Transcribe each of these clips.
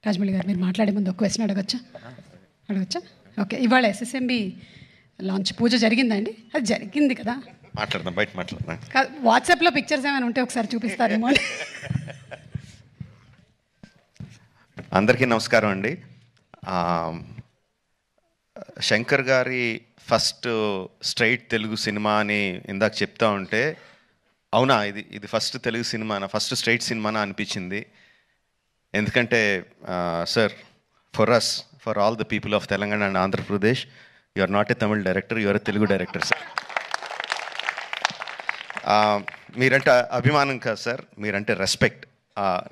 రాజమౌళి గారు, మీరు మాట్లాడే ముందు ఒక క్వశ్చన్ అడగచ్చా? ఓకే, ఇవాళ ఎస్ఎస్ఎంబి లాంచ్ పూజ జరిగిందండి? అది జరిగింది కదా, మాట్లాడదాం, బయట మాట్లాడదాం. వాట్సాప్లో పిక్చర్స్ ఏమైనా ఉంటే ఒకసారి చూపిస్తారేమో. అందరికీ నమస్కారం అండి. శంకర్ గారి ఫస్ట్ స్ట్రైట్ తెలుగు సినిమా అని ఇందాక చెప్తా ఉంటే, అవునా ఇది ఫస్ట్ తెలుగు సినిమానా, ఫస్ట్ స్ట్రైట్ సినిమానా అనిపించింది. ఎందుకంటే sir, for all the people of Telangana and Andhra Pradesh, you are not a Tamil director, you are a Telugu director sir. మీరంటే అభిమానం కాదు సార్, మీరంటే respect.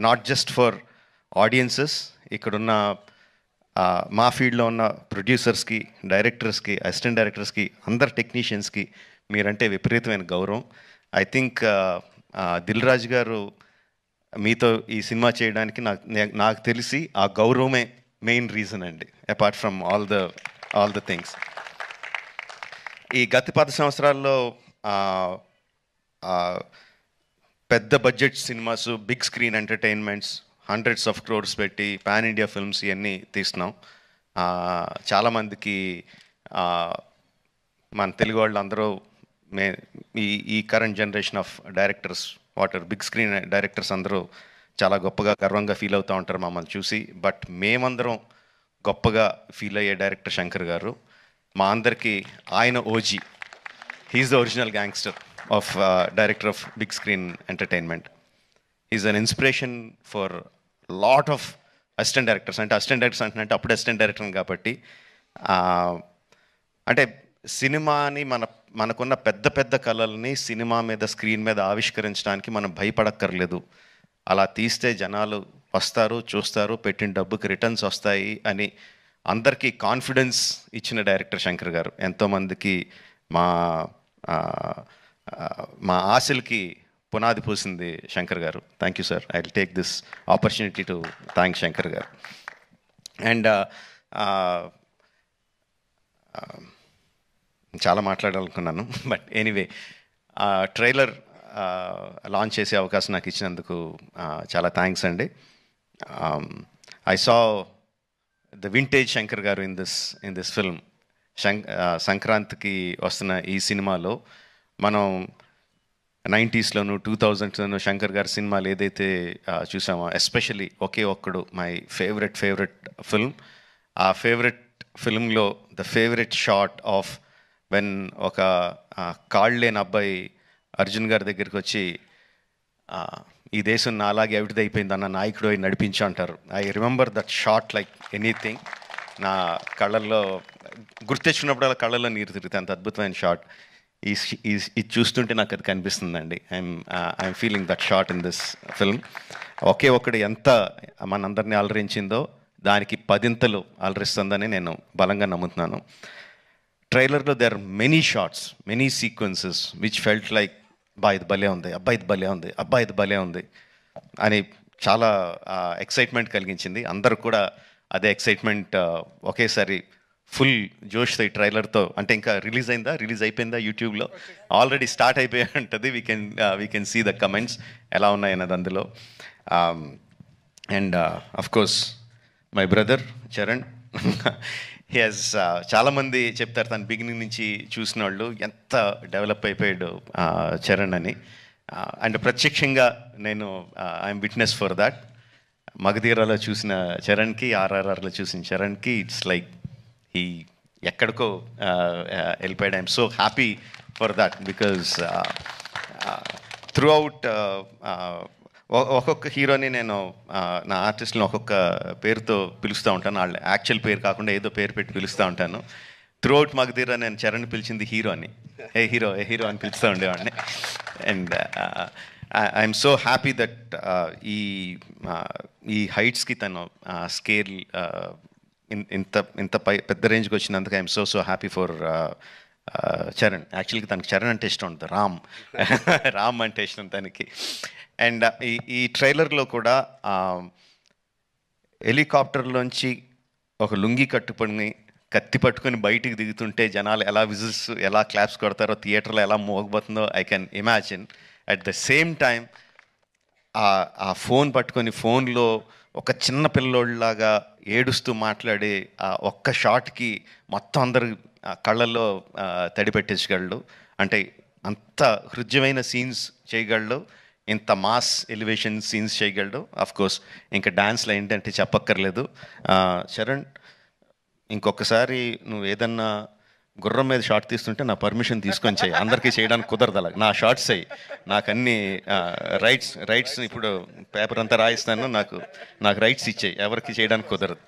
Not just for audiences, ఇక్కడున్న మా ఫీల్డ్లో ఉన్న ప్రొడ్యూసర్స్కి, డైరెక్టర్స్కి, అసిస్టెంట్ డైరెక్టర్స్కి, అందరు టెక్నీషియన్స్కి మీరంటే విపరీతమైన గౌరవం. ఐ థింక్ దిల్ రాజు గారు మీతో ఈ సినిమా చేయడానికి నాకు తెలిసి ఆ గౌరవమే మెయిన్ రీజన్ అండి, apart from all the things. ఈ గత 10 సంవత్సరాల్లో పెద్ద budget cinemas, big screen entertainments, hundreds of crores పెట్టి పాన్ ఇండియా ఫిల్మ్స్ ఇవన్నీ తీస్తున్నాం. చాలామందికి మన తెలుగు వాళ్ళు అందరూ ఈ current generation of directors, big screen directors అందరూ చాలా గొప్పగా, గర్వంగా ఫీల్ అవుతూ ఉంటారు మమ్మల్ని చూసి. బట్ మేమందరం గొప్పగా ఫీల్ అయ్యే డైరెక్టర్ శంకర్ గారు. మా అందరికీ ఆయన OG. He's the original gangster of director of big screen entertainment. Is an inspiration for lot of assistant directors. అంటే అసిస్టెంట్ డైరెక్టర్స్ అంటే అప్పుడు అసిస్టెంట్ డైరెక్టర్ కాబట్టి, అంటే సినిమాని మనకున్న పెద్ద పెద్ద కళల్ని సినిమా మీద, స్క్రీన్ మీద ఆవిష్కరించడానికి మనం భయపడక్కర్లేదు. అలా తీస్తే జనాలు వస్తారు, చూస్తారు, పెట్టిన డబ్బుకి రిటర్న్స్ వస్తాయి అని అందరికీ కాన్ఫిడెన్స్ ఇచ్చిన డైరెక్టర్ శంకర్ గారు. ఎంతోమందికి మా ఆశలకి పునాది పూసింది శంకర్ గారు. Thank you sir. I will take this opportunity to thank Shankar గారు. అండ్ చాలా మాట్లాడాలనుకున్నాను, బట్ ఎనీవే, ట్రైలర్ లాంచ్ చేసే అవకాశం నాకు ఇచ్చినందుకు చాలా థ్యాంక్స్ అండి. I saw the vintage Shankar గారు ఇన్ దిస్ ఫిల్మ్. సంక్రాంతికి వస్తున్న ఈ సినిమాలో మనం 90స్లోను 2000స్లోను శంకర్ గారి సినిమాలు ఏదైతే చూసామో, especially Oke Okkadu my favourite film. ఆ ఫేవరెట్ ఫిల్మ్లో the favourite shot of when ఒక కాళ్ళు లేని అబ్బాయి అర్జున్ గారి దగ్గరికి వచ్చి, ఈ దేశం నా అలాగే అవిటిది అయిపోయింది అన్న నాయకుడు అయి నడిపించు అంటారు. I remember that shot like anything. నా కళ్ళల్లో గుర్తెచ్చుకున్నప్పుడు అలా కళ్ళల్లో నీరు తిరుగుతాయి. అంత అద్భుతమైన షాట్. ఇది చూస్తుంటే నాకు అది కనిపిస్తుందండి. I'm feeling that shot in this film. Oke Okkadu ఎంత మనందరినీ అలరించిందో దానికి 10 అలరిస్తుందని నేను బలంగా నమ్ముతున్నాను. ట్రైలర్లో there are many shots, many sequences which felt like, ఇది భలే ఉంది, ఇది భలే ఉంది అని చాలా ఎక్సైట్మెంట్ కలిగించింది. అందరూ కూడా అదే ఎక్సైట్మెంట్ ఒకేసారి ఫుల్ జోష్తో ఈ ట్రైలర్తో, అంటే ఇంకా రిలీజ్ అయిపోయిందా యూట్యూబ్లో? ఆల్రెడీ స్టార్ట్ అయిపోయి ఉంటుంది. We can see the comments ఎలా ఉన్నాయన్నది అందులో. And of course my brother Charan, he has, చాలామంది చెప్తారు తను బిగినింగ్ నుంచి చూసిన వాళ్ళు ఎంత డెవలప్ అయిపోయాడు చరణ్ అని. అండ్ ప్రత్యక్షంగా నేను ఐఎమ్ విట్నెస్ ఫర్ దాట్. మగధీరాలో చూసిన చరణ్కి, ఆర్ఆర్ఆర్లో చూసిన చరణ్కి ఇట్స్ లైక్ హీ ఎక్కడికో వెళ్ళిపోయాడు. I'm so happy for that because through out ఒక్కొక్క హీరోని నేను నా ఆర్టిస్ట్ని ఒక్కొక్క పేరుతో పిలుస్తూ ఉంటాను. వాళ్ళ యాక్చువల్ పేరు కాకుండా ఏదో పేరు పెట్టి పిలుస్తూ ఉంటాను. త్రూ అవుట్ మగధీరా నేను చరణ్ పిలిచింది హీరో అని, ఏ హీరో అని పిలుస్తూ ఉండేవాడిని. And I'm so happy that ఈ హైట్స్కి తను స్కేల్ ఇంత పెద్ద రేంజ్కి వచ్చినందుకు I'm so happy for Charan. యాక్చువల్గా తనకి చరణ్ అంటే ఇష్టం ఉంటుంది, రామ్ అంటే ఇష్టం తనకి. అండ్ ఈ ట్రైలర్లో కూడా హెలికాప్టర్లోంచి ఒక లుంగి కట్టుకొని కత్తి పట్టుకొని బయటికి దిగుతుంటే జనాలు ఎలా విజిల్స్, ఎలా క్లాప్స్ కొడతారో, థియేటర్లో ఎలా మోగబోతుందో I can imagine. At the same time ఆ ఫోన్ పట్టుకొని ఫోన్లో ఒక చిన్న పిల్లోళ్ళలాగా ఏడుస్తూ మాట్లాడే ఆ ఒక్క షాట్కి మొత్తం అందరు కళ్ళల్లో తడి పెట్టించగలడు. అంటే అంత హృద్యమైన సీన్స్ చేయగలడు, ఇంత మాస్ ఎలివేషన్ సీన్స్ చేయగలడు. ఆఫ్ కోర్స్ ఇంకా డాన్స్లో ఏంటంటే చెప్పక్కర్లేదు. చరణ్, ఇంకొకసారి నువ్వు ఏదన్నా గుర్రం మీద షార్ట్ తీస్తుంటే నా పర్మిషన్ తీసుకొని చేయి. అందరికీ చేయడానికి కుదరదు అలా. నా షార్ట్స్ అయ్యి నాకు అన్ని రైట్స్ ఇప్పుడు పేపర్ అంతా రాయిస్తాను, నాకు రైట్స్ ఇచ్చేయి, ఎవరికి చేయడానికి కుదరదు.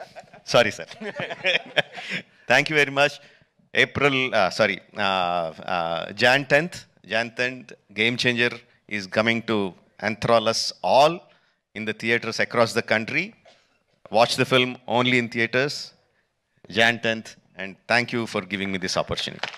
Sorry sir. Thank you very much. Jan 10th, Game Changer is coming to enthrall us all in the theatres across the country. Watch the film only in theatres, Jan 10th, and thank you for giving me this opportunity.